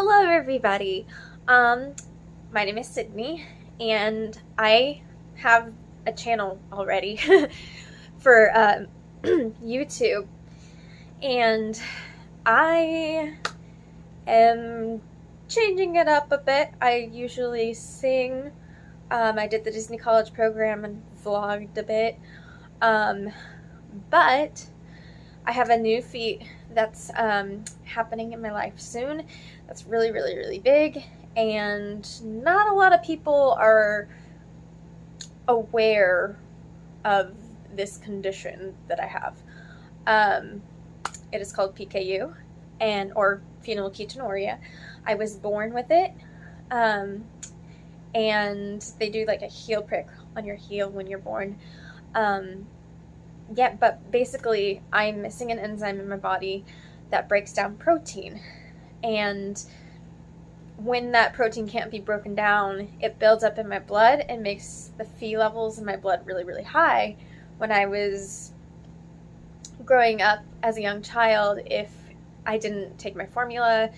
Hello everybody. My name is Sydney and I have a channel already for YouTube, and I am changing it up a bit. I usually sing. I did the Disney College program and vlogged a bit. But I have a new feat that's happening in my life soon. That's really, really, really big, and not a lot of people are aware of this condition that I have. It is called PKU, or phenylketonuria. I was born with it, and they do like a heel prick on your heel when you're born. Yeah, but basically I'm missing an enzyme in my body that breaks down protein. And when that protein can't be broken down, it builds up in my blood and makes the Phe levels in my blood really, really high. When I was growing up as a young child, if I didn't take my formula,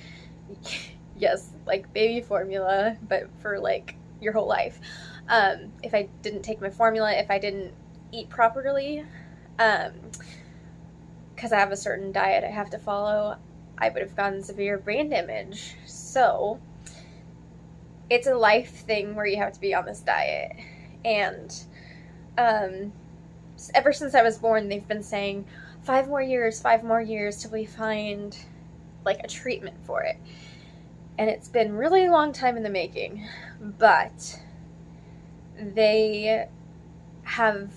yes, like baby formula, but for like your whole life, if I didn't take my formula, if I didn't eat properly, because I have a certain diet I have to follow, I would have gotten severe brain damage. So it's a life thing where you have to be on this diet. And ever since I was born, they've been saying 5 more years till we find like a treatment for it. And it's been really long time in the making, but they have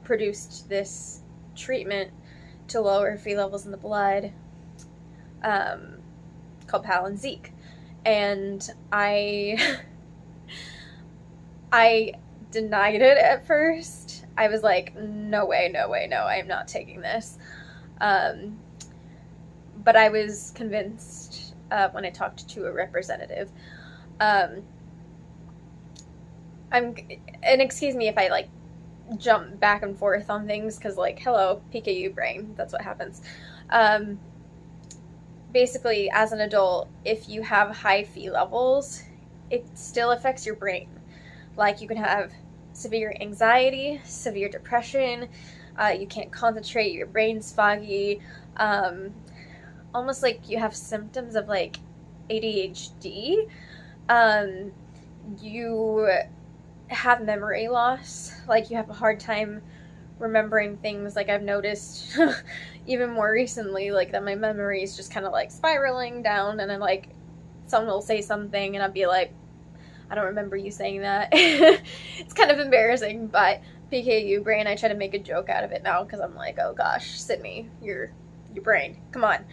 produced this treatment to lower Phe levels in the blood, called Palinziq. And I denied it at first. I was like, no way, no, I am not taking this. But I was convinced when I talked to a representative. And excuse me if I like jump back and forth on things, because like, hello, PKU brain, that's what happens. Basically, as an adult, if you have high Phe levels, it still affects your brain. Like, you can have severe anxiety, severe depression, you can't concentrate, your brain's foggy, almost like you have symptoms of like ADHD. You have memory loss, like you have a hard time remembering things. Like, I've noticed even more recently, like, that my memory is just kind of like spiraling down, and then like someone will say something and I'll be like, I don't remember you saying that. It's kind of embarrassing, but PKU brain, I try to make a joke out of it now because I'm like, oh gosh, Sydney, your brain, come on.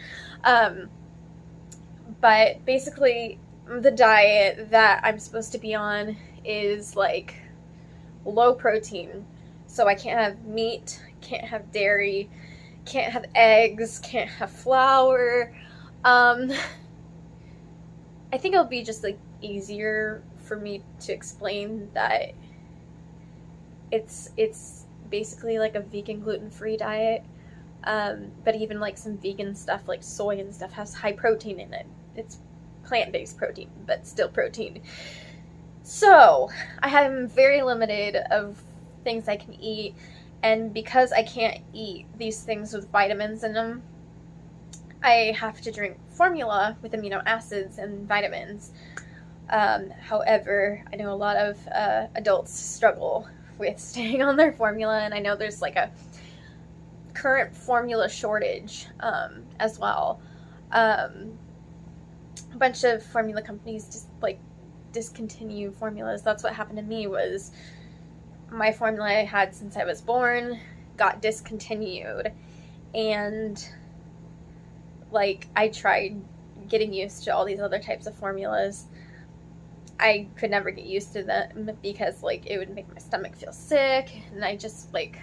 But basically, the diet that I'm supposed to be on is like low protein. So I can't have meat, can't have dairy, can't have eggs, can't have flour. I think it'll be just like easier for me to explain that it's basically like a vegan gluten-free diet. But even like some vegan stuff like soy and stuff has high protein in it. It's plant-based protein, but still protein. So I am very limited of things I can eat, and because I can't eat these things with vitamins in them, I have to drink formula with amino acids and vitamins. However, I know a lot of adults struggle with staying on their formula, and I know there's like a current formula shortage as well. A bunch of formula companies just like discontinue formulas. That's what happened to me. Was my formula I had since I was born got discontinued, and like I tried getting used to all these other types of formulas. I could never get used to them because like it would make my stomach feel sick, and I just like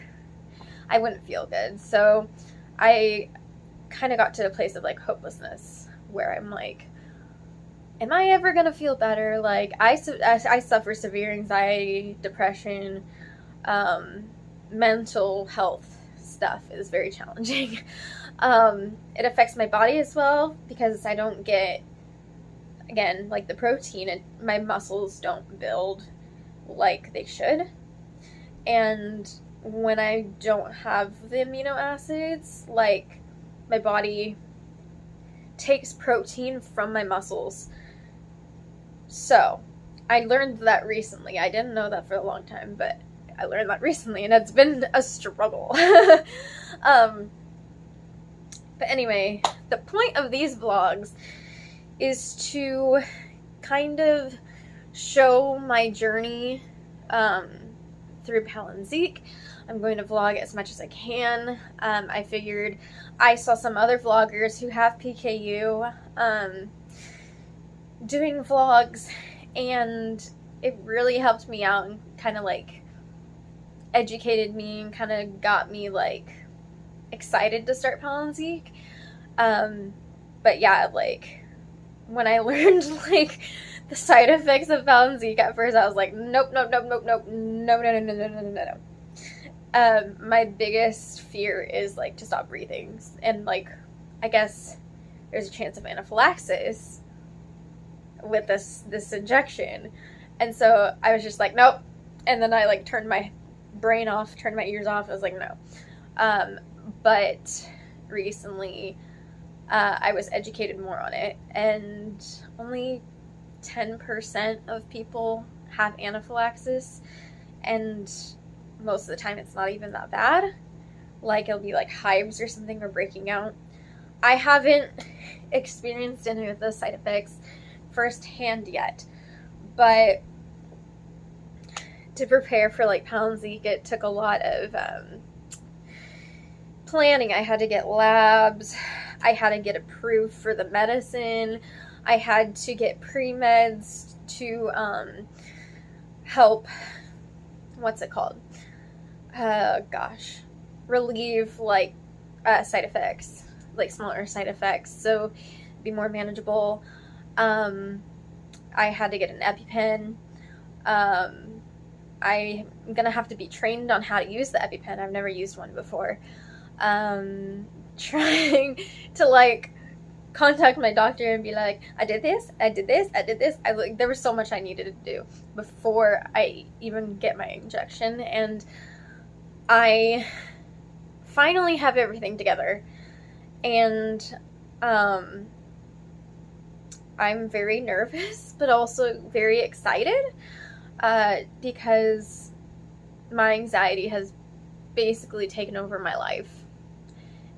I wouldn't feel good. So I kind of got to a place of like hopelessness where I'm like, am I ever gonna feel better? Like I suffer severe anxiety, depression, mental health stuff is very challenging. It affects my body as well because I don't get again, like the protein, my muscles don't build like they should. And when I don't have the amino acids, like, my body takes protein from my muscles. So I learned that recently. I didn't know that for a long time, but I learned that recently, and it's been a struggle. But anyway, the point of these vlogs is to kind of show my journey through Palinziq. I'm going to vlog as much as I can. I figured I saw some other vloggers who have PKU doing vlogs, and it really helped me out and kind of like educated me and kind of got me like excited to start Palinziq. But yeah, like when I learned like the side effects of Palinziq at first, I was like, nope, nope, nope, nope, nope, no, no, no, no, no, no, no, no. My biggest fear is like to stop breathing, and like I guess there's a chance of anaphylaxis with this injection, and so I was just like, nope. And then I like turned my brain off, turned my ears off. I was like, no. But recently I was educated more on it, and only 10% of people have anaphylaxis, and most of the time it's not even that bad. Like, it'll be like hives or something, or breaking out. I haven't experienced any of the side effects firsthand yet, but to prepare for like Palinziq, it took a lot of planning. I had to get labs, I had to get approved for the medicine, I had to get pre-meds to help, what's it called? Relieve like side effects, like smaller side effects, so be more manageable. I had to get an EpiPen. I'm gonna have to be trained on how to use the EpiPen. I've never used one before. Trying to like contact my doctor and be like, I did this, I did this, I did this. There was so much I needed to do before I even get my injection, and I finally have everything together, and I'm very nervous but also very excited because my anxiety has basically taken over my life,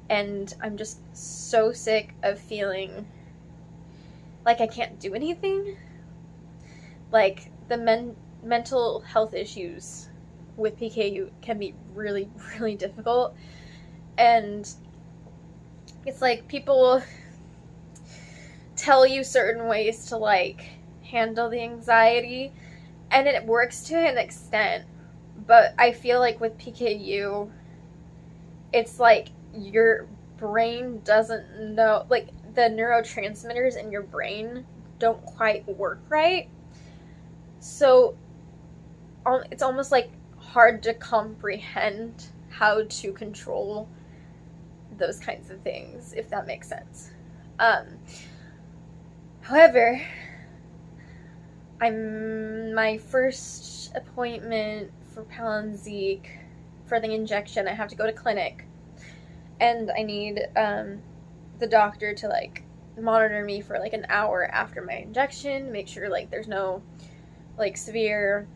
and I'm just so sick of feeling like I can't do anything. Like, the mental health issues with PKU can be really, really difficult, and it's like people tell you certain ways to like handle the anxiety, and it works to an extent, but I feel like with PKU, it's like your brain doesn't know, like the neurotransmitters in your brain don't quite work right, so it's almost like hard to comprehend how to control those kinds of things, if that makes sense. However, my first appointment for Palinziq, for the injection, I have to go to clinic, and I need the doctor to like monitor me for like an hour after my injection, make sure like there's no like severe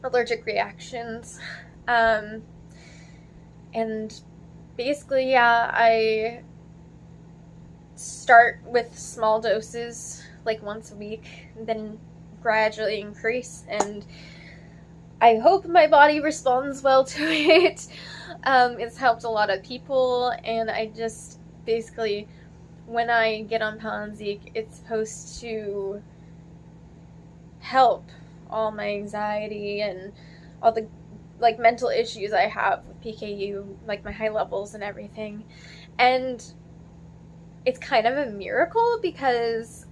allergic reactions, and basically, yeah, I start with small doses like once a week, then gradually increase, and I hope my body responds well to it. It's helped a lot of people, and I just basically, when I get on Palinziq, it's supposed to help all my anxiety and all the like mental issues I have with PKU, like my high levels and everything. And it's kind of a miracle, because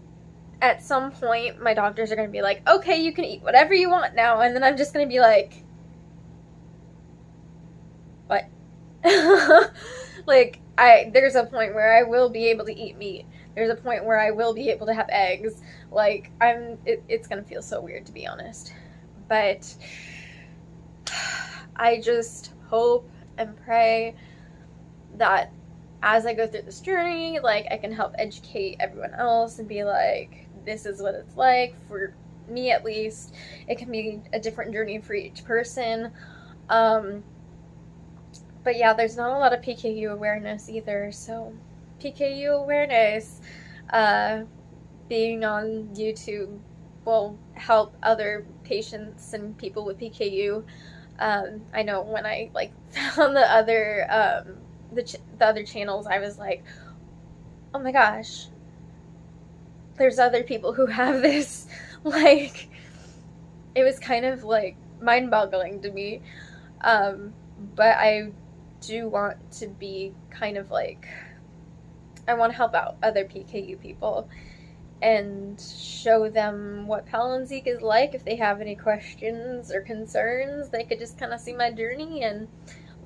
at some point my doctors are going to be like, okay, you can eat whatever you want now, and then I'm just going to be like, what? Like, there's a point where I will be able to eat meat. There's a point where I will be able to have eggs. Like, it's gonna feel so weird, to be honest. But I just hope and pray that as I go through this journey, like, I can help educate everyone else and be like, this is what it's like, for me at least. It can be a different journey for each person. But yeah, there's not a lot of PKU awareness either, so PKU awareness, being on YouTube will help other patients and people with PKU. I know when I like found the other the other channels, I was like, oh my gosh, there's other people who have this. Like, it was kind of like mind-boggling to me. But I do want to be kind of like, I want to help out other PKU people and show them what Palinziq is like. If they have any questions or concerns, they could just kind of see my journey and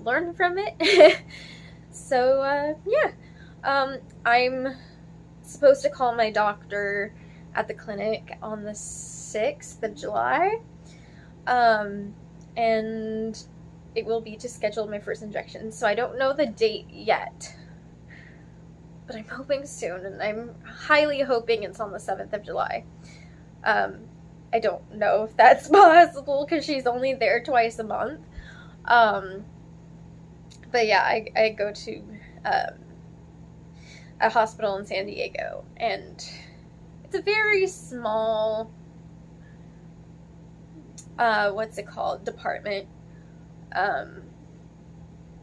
learn from it. So, yeah. I'm supposed to call my doctor at the clinic on the 6th of July. And it will be to schedule my first injection. So I don't know the date yet, but I'm hoping soon, and I'm highly hoping it's on the 7th of July. I don't know if that's possible because she's only there twice a month. But yeah, I go to a hospital in San Diego, and it's a very small, what's it called, department.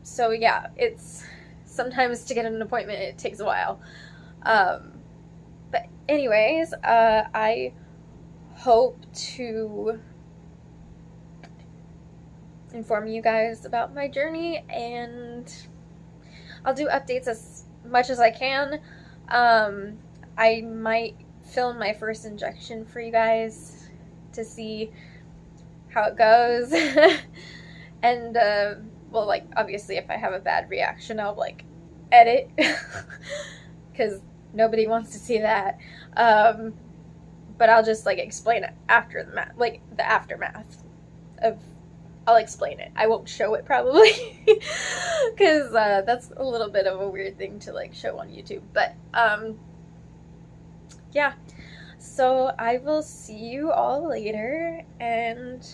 So yeah, it's sometimes to get an appointment, it takes a while. But anyways, I hope to inform you guys about my journey, and I'll do updates as much as I can. I might film my first injection for you guys to see how it goes. And well, like, obviously if I have a bad reaction, I'll like edit because nobody wants to see that. But I'll just like explain it after the aftermath of, I'll explain it. I won't show it probably because that's a little bit of a weird thing to like show on YouTube. But yeah, so I will see you all later, and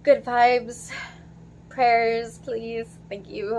good vibes, prayers, please. Thank you.